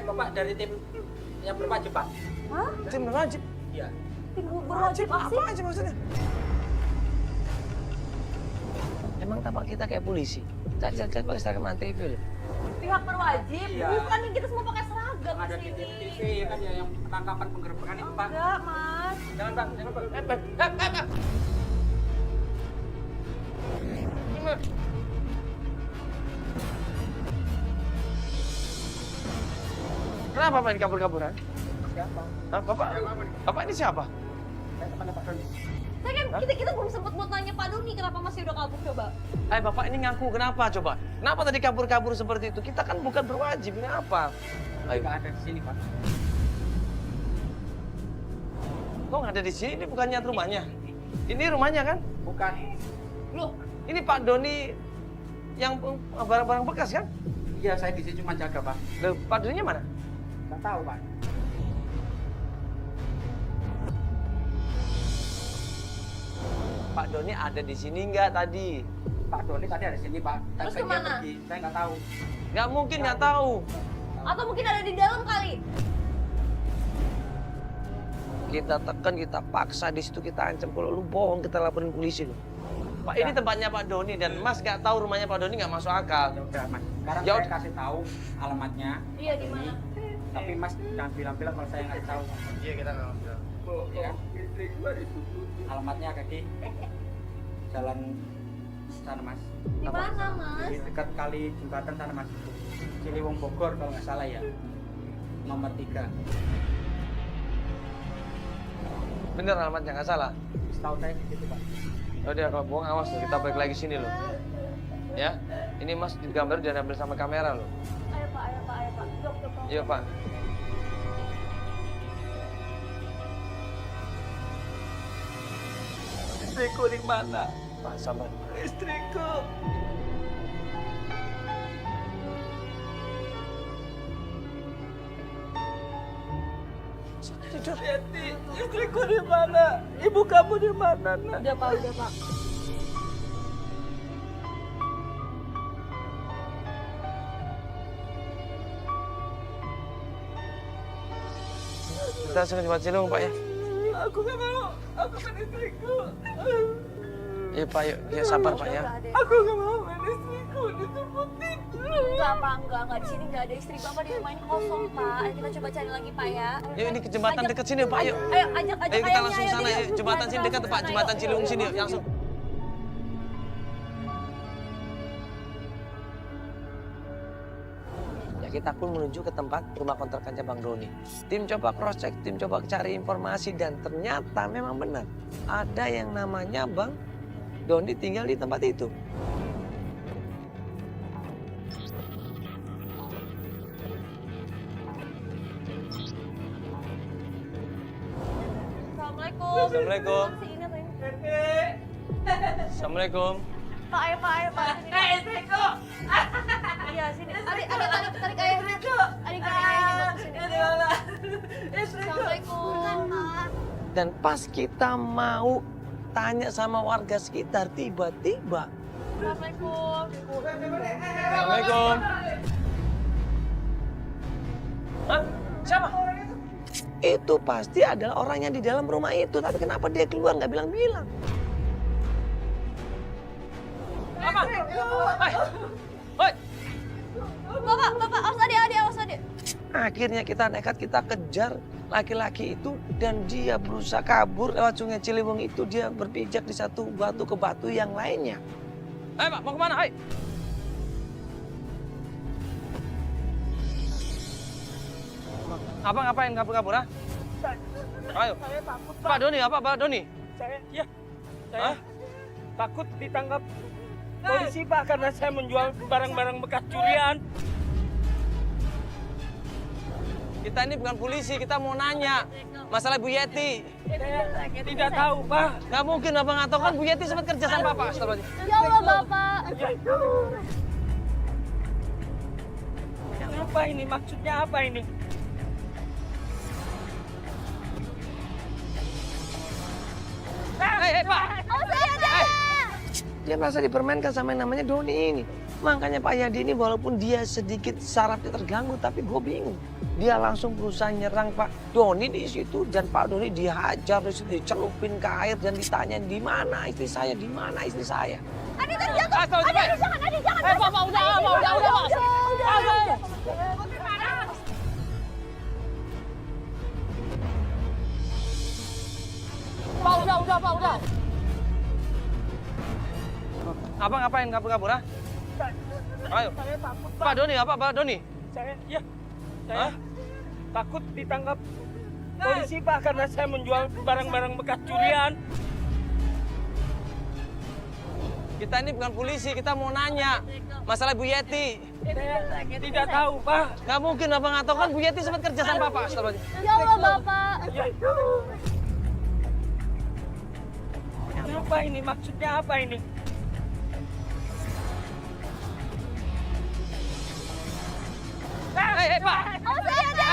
kok Pak dari tim yang berwajib Pak. Hah? Tim berwajib? Iya. Tim berwajib apa sih? Apa aja maksudnya? Emang tampak kita kayak polisi? Cacat pakai seragam antv loh. Pihak berwajib? Iya. Bukan, kita semua pakai seragam Ada di di sini. TV ya kan ya yang penangkapan penggerbekan itu Pak. Enggak, Mas. Jangan Pak, jangan Pak. Kenapa main kabur-kaburan? Siapa? Hah, Bapak? Bapak ini siapa? Saya temannya Pak Doni. Saya kan kita belum sempat buat nanya Pak Doni kenapa masih udah kabur coba. Bapak ini ngaku kenapa coba? Kenapa tadi kabur-kabur seperti itu? Kita kan bukan berwajib, ini apa? Nggak ada di sini Pak. Kok nggak ada di sini? Ini bukannya rumahnya? Ini rumahnya kan? Bukan. Loh, Ini Pak Doni yang barang-barang bekas kan? Iya saya di sini cuma jaga Pak. Loh, Pak Doninya mana? Nggak tahu Pak. Pak Doni ada di sini nggak tadi? Pak Doni tadi ada di sini Pak. Terus Tapi dia kemana? pergi. Saya nggak tahu. Nggak mungkin nggak tahu. atau mungkin ada di dalam kali? Kita tekan, kita paksa di situ, kita ancam. Kalau lu bohong, kita laporin polisi lu. Pak, ini tempatnya Pak Doni dan Mas nggak tahu rumahnya Pak Doni nggak masuk akal. Ya udah Mas. Sekarang Ya saya udah. kasih tahu alamatnya. Iya, di mana? Tapi Mas jangan bilang-bilang kalau saya nggak tahu. Iya kita nggak bilang. Ya. Alamatnya ada di jalan sana Mas. Di mana, Mas? Di dekat kali jembatan sana Mas. Ciliwung Bogor kalau nggak salah ya. Nomor 3. Bener alamatnya nggak salah. Setahu saya di situ Pak. Oh dia kalau bohong awas loh, kita balik lagi sini loh. Ya, ini Mas di gambar udah ambil sama kamera loh. Ayo Pak, ayo Pak, ayo Pak. Dok, dok, dok. Iya Pak. Istriku di mana? Pak sabar. Istriku. Tidur. Yati, istriku di mana? Ibu kamu di mana? Nak? Udah Pak, udah Pak. Kita langsung ke Jembatan Ciliwung Pak ya. Aku nggak mau. Aku kan istriku. Iya Pak, yuk. Ya sabar Pak ya. Udah, Aku nggak mau main istriku disebutin. Enggak Pak, enggak. Di sini enggak ada istri Bapak, di rumah ini kosong Pak. Ayo kita coba cari lagi Pak ya. Yuk ini ke jembatan Ajak- dekat sini Pak yuk. Ayo, ajak Ayo kita ayahnya, langsung ayo, sana yuk. yuk. Jembatan sini dekat Pak, jembatan Ciliwung sini yuk. Langsung. Ya kita pun menuju ke tempat rumah kontrakannya Bang Doni. Tim coba cross check, tim coba cari informasi dan ternyata memang benar. Ada yang namanya Bang Doni tinggal di tempat itu. Assalamualaikum. Assalamualaikum. Si ini apa ini? Assalamualaikum. Pak, ayo Pak, ayo Pak. Istriku. Iya, sini. Adik, tarik ayah. Adik, tarik ayahnya Bang, sini. Assalamualaikum. Pak. Dan pas kita mau tanya sama warga sekitar, tiba-tiba Assalamualaikum. Assalamualaikum. Hah? Siapa? itu pasti adalah orang yang di dalam rumah itu. Tapi kenapa dia keluar nggak bilang-bilang? Apa? Hei! Hei! Bapak, awas adik. Akhirnya kita nekat, kita kejar laki-laki itu. Dan dia berusaha kabur lewat sungai Ciliwung itu. Dia berpijak di satu batu ke batu yang lainnya. Hei Pak, mau kemana? Hei! Apa ngapain kabur-kabur, ha? Ayo. Saya takut Pak Doni, apa Pak Doni? Saya Hah? takut ditangkap polisi Pak karena saya menjual barang-barang bekas curian. Kita ini bukan polisi, kita mau nanya masalah Bu Yeti. Saya tidak tahu Pak. Gak mungkin Bapak nggak tahu kan Bu Yeti sempat kerja sama Bapak. Astagfirullahaladzim. Ya Allah, Bapak. Apa ini? Maksudnya apa ini? Hei Pak! Awas adik. Dia merasa dipermainkan sama yang namanya Doni ini. Makanya Pak Yadi ini walaupun dia sedikit sarafnya terganggu, tapi gue bingung. Dia langsung berusaha nyerang Pak Doni di situ, dan Pak Doni dihajar di situ, dicelupin ke air dan ditanya di mana istri saya, di mana istri saya. Adi terjatuh. Astaga, Adi cepet. jangan, Adi jangan. Pak, udah, Pak, udah, Pak. Udah. Pak, udah. Abang ngapain kabur-kabur, ha? Ayo. Saya takut, Pak Doni, apa Pak Doni? Saya Hah? takut ditangkap polisi Pak karena saya menjual barang-barang bekas curian. Kita ini bukan polisi, kita mau nanya masalah Bu Yeti. Saya tidak tahu Pak. Nggak mungkin Bapak nggak tahu kan Bu Yeti sempat kerja sama Bapak. Astagfirullah. Ya Allah, Bapak. Apa ini? Maksudnya apa ini? Pak. Oh, saya ada.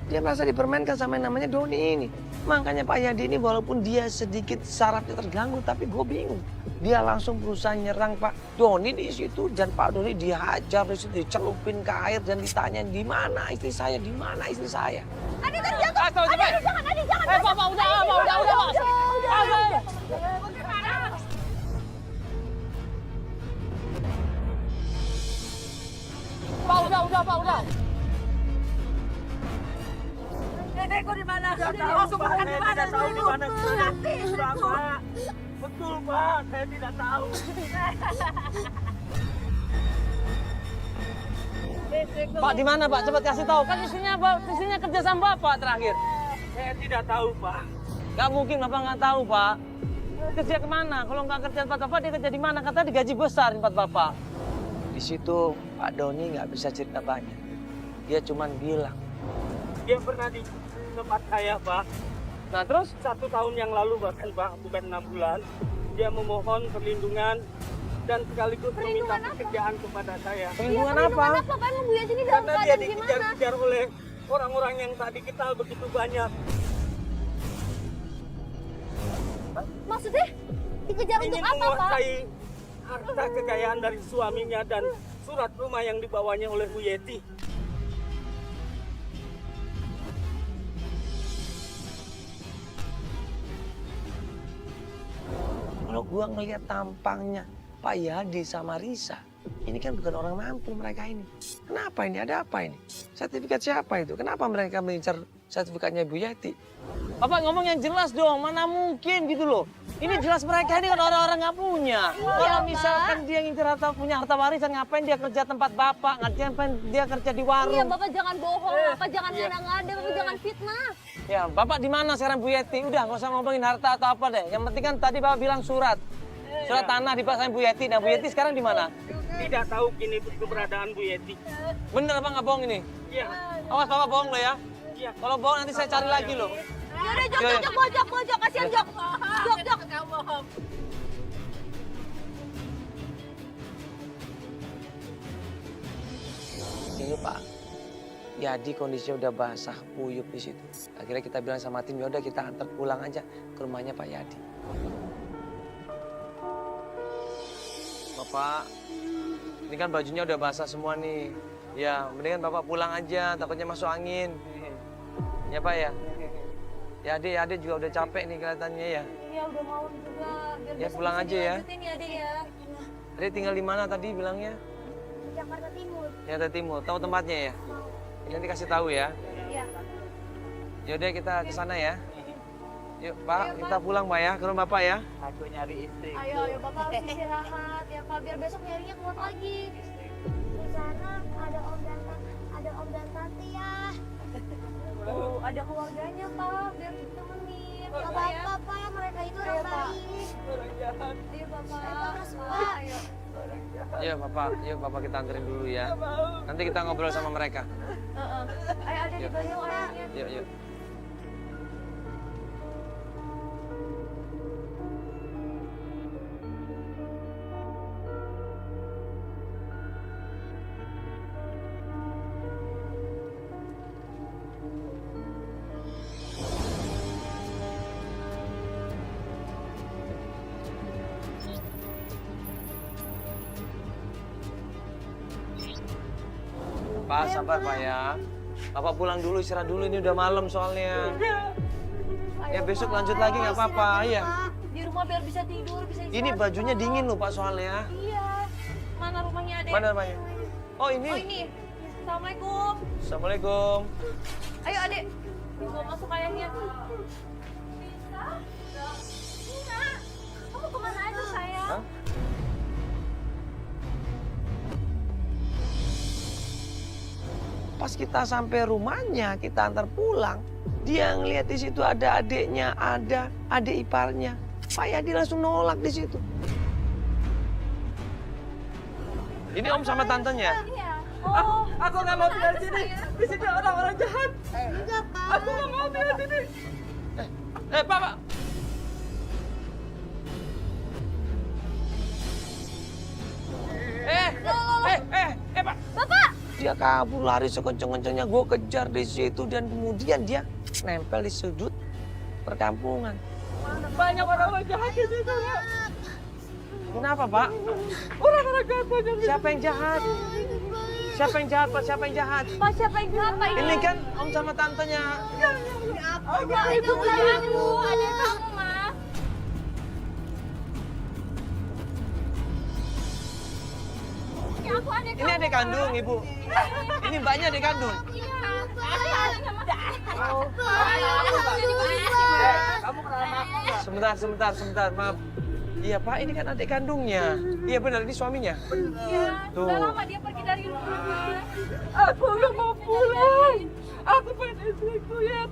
Dia merasa dipermainkan sama yang namanya Doni ini. Makanya Pak Yadi ini walaupun dia sedikit sarafnya terganggu, tapi gue bingung. Dia langsung berusaha nyerang Pak Doni di situ, dan Pak Doni dihajar di situ, dicelupin ke air dan ditanya di mana istri saya, di mana istri saya. Adi terjatuh. Astaga, cepet. Adi jangan, Adi jangan. Pak, udah, Pak. Udah. Pak, udah. Nenekku di mana? Langsung makan di mana? Tahu di mana? Pak. Betul Pak, saya tidak tahu. Pak di mana Pak? Cepat kasih tahu. Kan istrinya kerja sama Bapak terakhir. Saya tidak tahu Pak. Nggak mungkin Bapak nggak tahu Pak. Kerja kemana? Kalau nggak kerja tempat Bapak, dia kerja di mana? Katanya digaji besar tempat Bapak. Di situ Pak Doni nggak bisa cerita banyak. Dia cuma bilang, Dia pernah di tempat saya Pak. Nah terus? 1 tahun yang lalu bahkan Pak, bukan 6 bulan. Dia memohon perlindungan dan sekaligus meminta pekerjaan kepada saya. Perlindungan Iya, apa? Apa emang Bu Yeti ini dalam Karena dia keadaan gimana? dikejar-kejar oleh orang-orang yang tak dikenal begitu banyak. Maksudnya dikejar untuk Ingin apa, Pak? menguasai harta kekayaan dari suaminya dan surat rumah yang dibawanya oleh Bu Yeti. kalau gua ngelihat tampangnya Pak Yadi sama Risa, ini kan bukan orang mampu mereka ini. Kenapa ini? Ada apa ini? Sertifikat siapa itu? Kenapa mereka mengincar sertifikatnya Bu Yeti? Bapak ngomong yang jelas dong, mana mungkin gitu loh. Ini jelas mereka ini kan orang-orang nggak punya. Kalau misalkan dia ngincer punya harta warisan, ngapain dia kerja tempat Bapak? Ngapain dia kerja di warung? Iya, Bapak jangan bohong, Bapak jangan ngada-ngada, Bapak jangan fitnah. Ya, Bapak di mana sekarang Bu Yeti? Udah, nggak usah ngomongin harta atau apa deh. Yang penting kan tadi Bapak bilang surat tanah dipasangin Bu Yeti. Nah, Bu Yeti sekarang di mana? Tidak tahu kini keberadaan Bu Yeti. Bener apa nggak bohong ini? Iya, Awas Bapak bohong loh ya. iya. Kalau bohong nanti saya cari lagi loh. Yaudah, Iya, iya. Jok, kasihan Jok. Jok. Ini Pak, Yadi kondisinya udah basah, kuyup di situ. Akhirnya kita bilang sama tim, yaudah kita antar pulang aja ke rumahnya Pak Yadi. Bapak, ini kan bajunya udah basah semua nih. Ya, mendingan Bapak pulang aja, takutnya masuk angin. Ya Pak ya? Ya adik juga udah capek nih kelihatannya ya. Iya, udah mau juga. Biar Ya, besok pulang bisa aja ya. dilanjutin ya, Dek ya. Adik tinggal di mana tadi bilangnya? Jakarta Timur. Jakarta Timur, tahu tempatnya ya? Ini nanti kasih tahu ya. Iya. Yaudah kita ke sana ya. Yuk Pak, kita pulang Pak ya, ke rumah Bapak ya. Aku nyari istri. Ayo, Bapak harus istirahat ya, Pak. Biar besok nyarinya kuat lagi. Di sana ada om dan tante ya. Oh, ada keluarganya, Pak. Biar ditemenin. Gak apa-apa Pak, mereka itu orang baik. Orang jahat. Iya, Bapak. Terus Pak, Ayo. Yuk Bapak kita anterin dulu ya. Nanti kita ngobrol sama mereka. Ayo, ada di Yuk. baju orangnya. Yuk. Pak, sabar Pak ya. Bapak pulang dulu, istirahat dulu, ini udah malam soalnya. Ya besok lanjut lagi nggak apa-apa, ya. Di rumah biar bisa tidur, bisa istirahat. Ini bajunya dingin loh Pak soalnya. Iya. Mana rumahnya adek? Mana rumahnya? Oh ini. Oh ini. Assalamualaikum. Assalamualaikum. Ayo adek. Mau masuk ayahnya. Bisa? Enggak. Kamu kemana aja sayang? Hah? Pas kita sampai rumahnya, kita antar pulang, dia ngeliat di situ ada adiknya, ada adik iparnya. Pak Yadi langsung nolak di situ. Ini Om sama tantenya. Iya. Oh. Aku nggak mau tinggal di sini. Di sini orang-orang jahat. Enggak, Pak. Aku nggak mau tinggal di sini. Pak. Pak. Bapak. Dia kabur lari sekenceng-kencengnya, gue kejar di situ dan kemudian dia nempel di sudut perkampungan. Banyak orang-orang jahat di situ. Ya. Kenapa Pak? Orang-orang jahat banyak. Siapa yang jahat? Siapa yang jahat Pak? Siapa yang jahat? Pak siapa yang jahat Pak Ini kan Om sama tantenya. Pak itu bukan aku, ada kamu Mas. Ya aku ada Ini adik kandung Ibu. Ini mbaknya adik kandung. Iya. Saya anaknya Mas. Kamu kenal aku nggak? Sebentar, maaf. Iya Pak, ini kan adik kandungnya. Iya benar, ini suaminya. Iya. Tuh. Udah lama dia pergi dari rumah. Aku nggak mau pulang. Aku pengen istriku ya.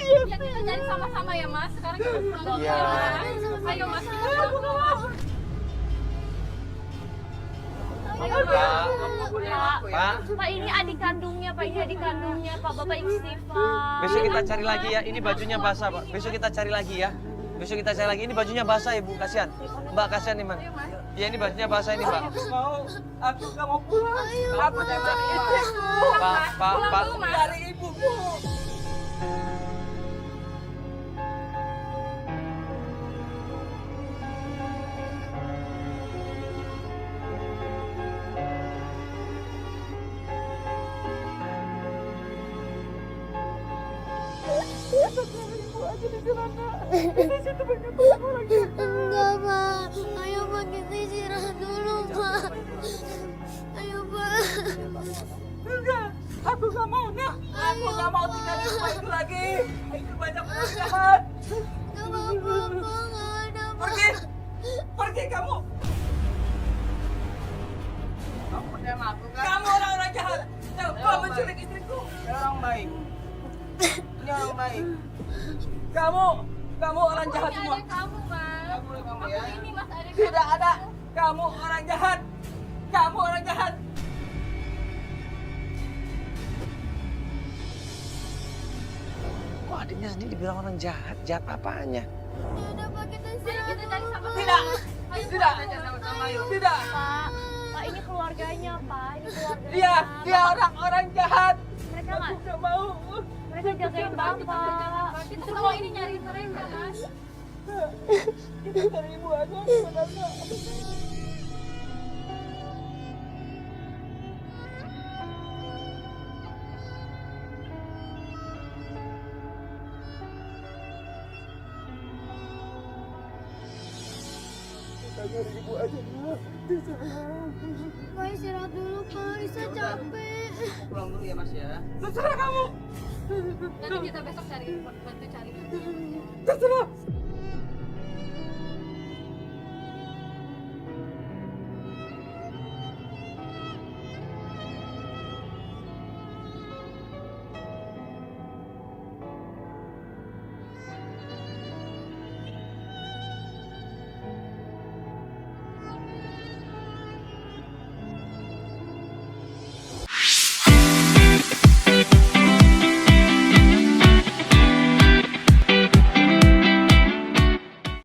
Ya kita cari sama-sama ya Mas. Sekarang kita pulang Iya. ya. Ayo Mas, kita pulang. Ayo Pak. Pak. Pak ini adik kandungnya, Pak ini adik kandungnya, Pak Bapak istighfar. Besok kita cari lagi ya. Ini bajunya basah Pak. Besok kita cari lagi ya. Besok kita cari lagi. Ini bajunya basah Ibu, kasihan. Mbak kasihan nih Man. Ya ini bajunya basah ini Mbak. Aku nggak mau pulang. Aku cari istriku. Pak. Cari ibuku. Enggak, Pak. Ayo, Pak, kita istirahat dulu, Pak. Ayo, Pak. Enggak, aku nggak mau nah. Aku nggak mau tinggal di rumah itu lagi. Itu banyak orang jahat. Enggak apa-apa, Pak. Enggak ada, Pak. Pergi kamu. Kamu orang-orang jahat. Kau menculik istriku. Orang baik. Ini orang baik. Kamu orang jahat Ini semua. adik kamu Mas. Kamu ya. Ini Mas adik kamu. Tidak ada. Kamu orang jahat. Kamu orang jahat. Kok adiknya sendiri dibilang orang jahat? Jahat apanya? Ya udah, Pak, kita Ayo istirahat kita cari sama-sama. Tidak. Ayo, Tidak. Pak. Tidak. Pak ini keluarganya, Pak. Ini keluarganya. Dia orang-orang jahat. Mereka nggak, Aku nggak mau. mereka jagain Bapak. Kita semua ini nyari mereka, Mas. Kita cari ibu aja sebenarnya. Kita cari ibu aja. Pak, istirahat dulu, Pak. Risa capek. Pulang dulu ya Mas ya. Terserah kamu. Nanti kita besok cari, bantu cari. Terserah.